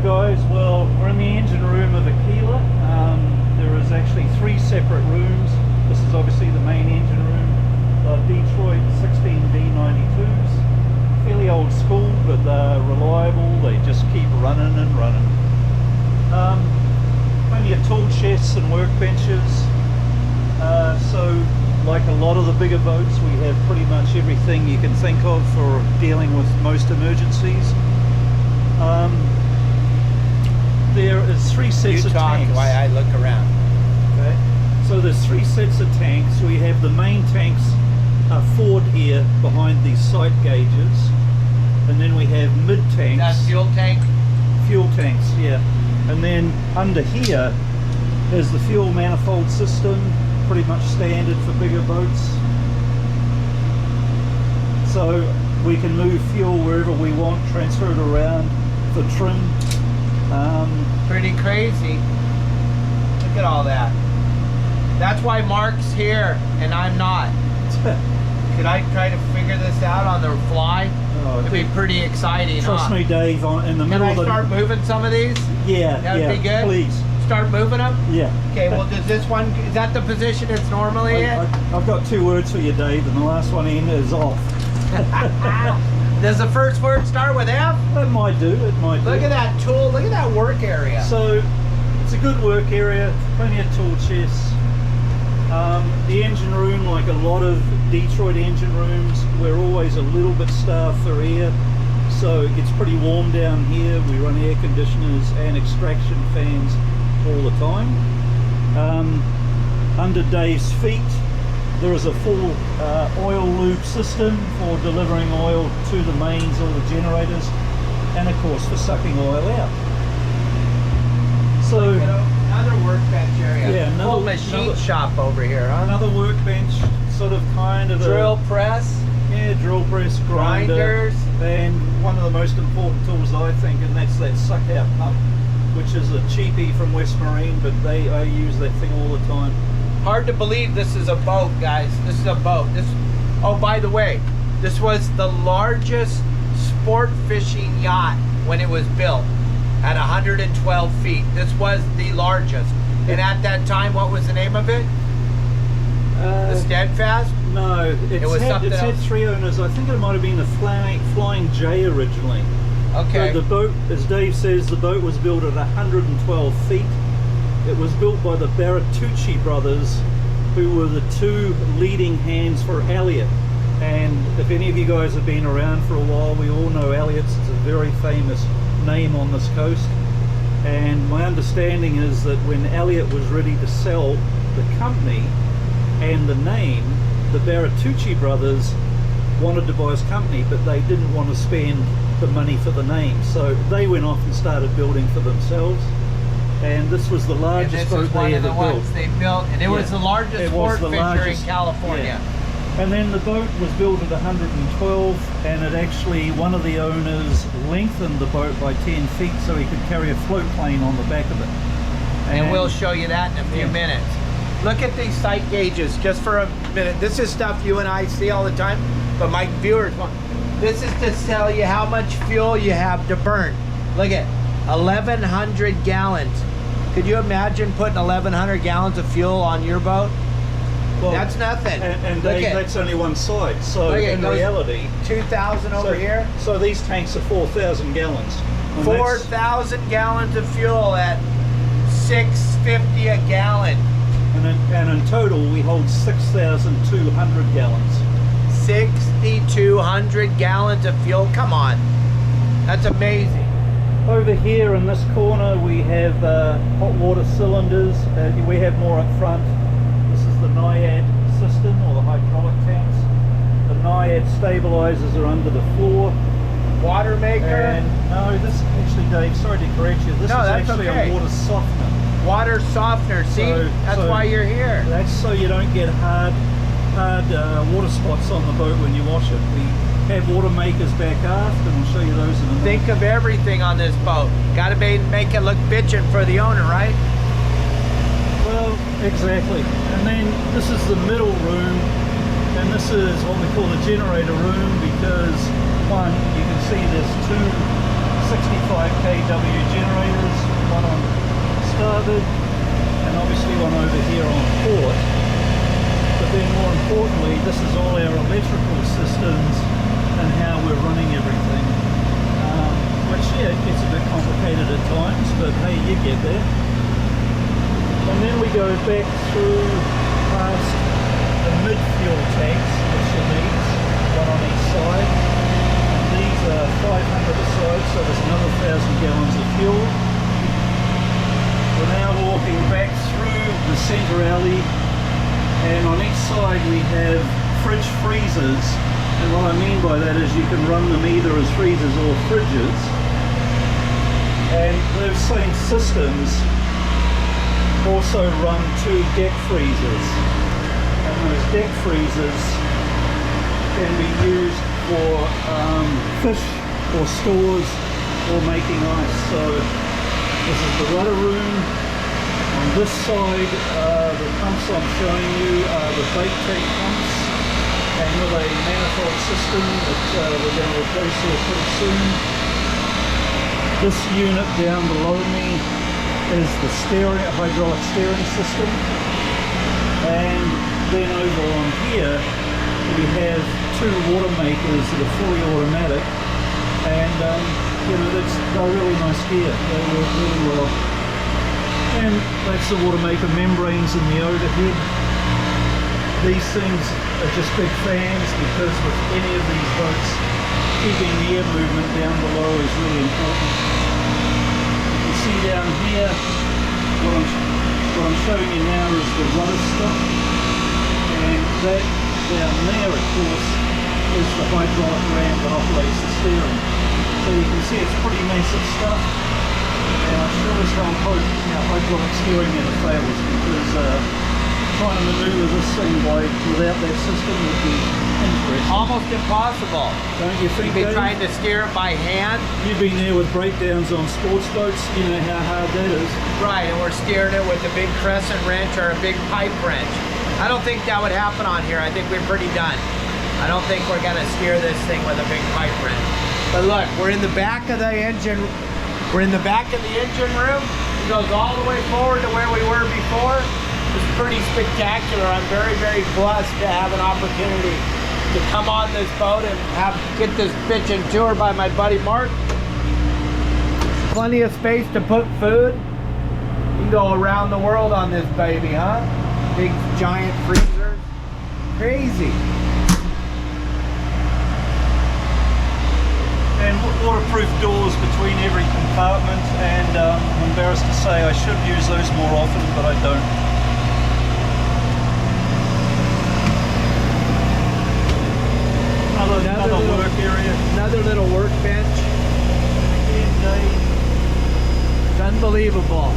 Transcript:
guys, well, we're in the engine room of Aquila. There is actually 3 separate rooms. This is obviously the main engine room. Detroit 16D92s. Fairly old school, but they're reliable. They just keep running and running. Plenty of tool chests and workbenches. So, like a lot of the bigger boats, we have pretty much everything you can think of for dealing with most emergencies. There is 3 sets of tanks. While I look around. Okay. So there's 3 sets of tanks. We have the main tanks are forward here behind these sight gauges, and then we have mid tanks. That's fuel tank? Fuel tanks, yeah. And then under here is the fuel manifold system, pretty much standard for bigger boats. So we can move fuel wherever we want, transfer it around for trim. Pretty crazy. Look at all that. That's why Mark's here and I'm not. Could I try to figure this out on the fly? Oh, it'd be pretty exciting. Trust me, Dave. In the middle of the. Can I start moving some of these? Yeah, that'd be good. Please start moving them. Yeah. Okay. Well, does this one? Is that the position it's normally in? I've got 2 words for you, Dave, and the last one in is off. Does the first word start with F? It might do. It might do. Look at that tool. Look at that work area. So it's a good work area. Plenty of tool chests. The engine room, like a lot of Detroit engine rooms, we're always a little bit starved for air, so it gets pretty warm down here. We run air conditioners and extraction fans all the time. Under Dave's feet there is a full oil loop system for delivering oil to the mains or the generators, and of course for sucking oil out. So another workbench area. Yeah, full machine shop over here, huh? Another workbench, sort of kind of drill press. Yeah, drill press, grinder, grinders, and one of the most important tools I think, and that's that suck out pump, which is a cheapie from West Marine, but I use that thing all the time. Hard to believe this is a boat, guys. This is a boat. Oh, by the way, this was the largest sport fishing yacht when it was built. At 112 feet. This was the largest. And at that time, what was the name of it? The Steadfast? No, it was something else. Had 3 owners. I think it might have been the Flying J originally. Okay. So the boat, as Dave says, the boat was built at 112 feet. It was built by the Bertucci brothers, who were the 2 leading hands for Elliott. And if any of you guys have been around for a while, we all know Elliott's. It's a very famous name on this coast, and my understanding is that when Elliott was ready to sell the company and the name, the Bertucci brothers wanted to buy his company, but they didn't want to spend the money for the name, so they went off and started building for themselves, and this was the largest boat they ever built. They built, and it was the largest sport fisher in California. Yeah. And then the boat was built at 112, and it actually, one of the owners lengthened the boat by 10 feet so he could carry a float plane on the back of it. And we'll show you that in a few minutes. Look at these sight gauges just for a minute. This is stuff you and I see all the time, but my viewers want. This is to tell you how much fuel you have to burn. Look at 1,100 gallons. Could you imagine putting 1,100 gallons of fuel on your boat? Well, that's nothing. And that's only one side. So in reality, 2,000 over here. So these tanks are 4,000 gallons. 4,000 gallons of fuel at $6.50 a gallon. And in total, we hold 6,200 gallons. 6,200 gallons of fuel. Come on, that's amazing. Over here in this corner, we have hot water cylinders. We have more up front. The Naiad system, or the hydraulic tanks. The Naiad stabilizers are under the floor. Water maker? And no, this actually, Dave, sorry to correct you, this is actually a water softener. Water softener, see? That's why you're here. That's so you don't get hard water spots on the boat when you wash it. We have water makers back aft, and we'll show you those in a minute. Think of everything on this boat. Gotta make it look bitchin' for the owner, right? Well, exactly. And then this is the middle room, and this is what we call the generator room, because one, you can see there's 2 65 kW generators, one on starboard and obviously one over here on port. But then more importantly, this is all our electrical systems and how we're running everything. Which, yeah, it gets a bit complicated at times, but hey, you get there. And then we go back through past the mid-fuel tanks, which are these, one on each side. And these are 500 a side, so there's another 1,000 gallons of fuel. We're now walking back through the centre alley, and on each side we have fridge freezers. And what I mean by that is you can run them either as freezers or fridges. And those same systems also run 2 deck freezers. And those deck freezers can be used for fish or stores or making ice. So this is the rudder room. On this side, the pumps I'm showing you are the bait tank pumps, and with a manifold system that we're going to replace here pretty soon. This unit down below me is the hydraulic steering system, and then over on here we have 2 water makers that are fully automatic, and you know, they're really nice gear. They work really well. And that's the water maker membranes in the overhead. These things are just big fans because with any of these boats, keeping the air movement down below is really important. You can see down here, what I'm showing you now is the rudder stop, and that down there, of course, is the hydraulic ram that operates the steering. So you can see it's pretty massive stuff, and I sure as hell hope hydraulic steering never fails, because trying to maneuver this thing without that system would be interesting. Almost impossible. Don't you think? You'd be trying to steer it by hand. You've been there with breakdowns on sports boats, you know how hard that is. Right, and we're steering it with a big crescent wrench or a big pipe wrench. I don't think that would happen on here. I think we're pretty done. I don't think we're gonna steer this thing with a big pipe wrench. But look, we're in the back of the engine. We're in the back of the engine room. It goes all the way forward to where we were before. It's pretty spectacular. I'm very, very blessed to have an opportunity to come on this boat and get this bitch toured by my buddy Mark. Plenty of space to put food. You can go around the world on this baby, huh? Big giant freezers. Crazy. And waterproof doors between every compartment, and I'm embarrassed to say I should use those more often, but I don't. Another little work area. Another little workbench. Again, It's unbelievable.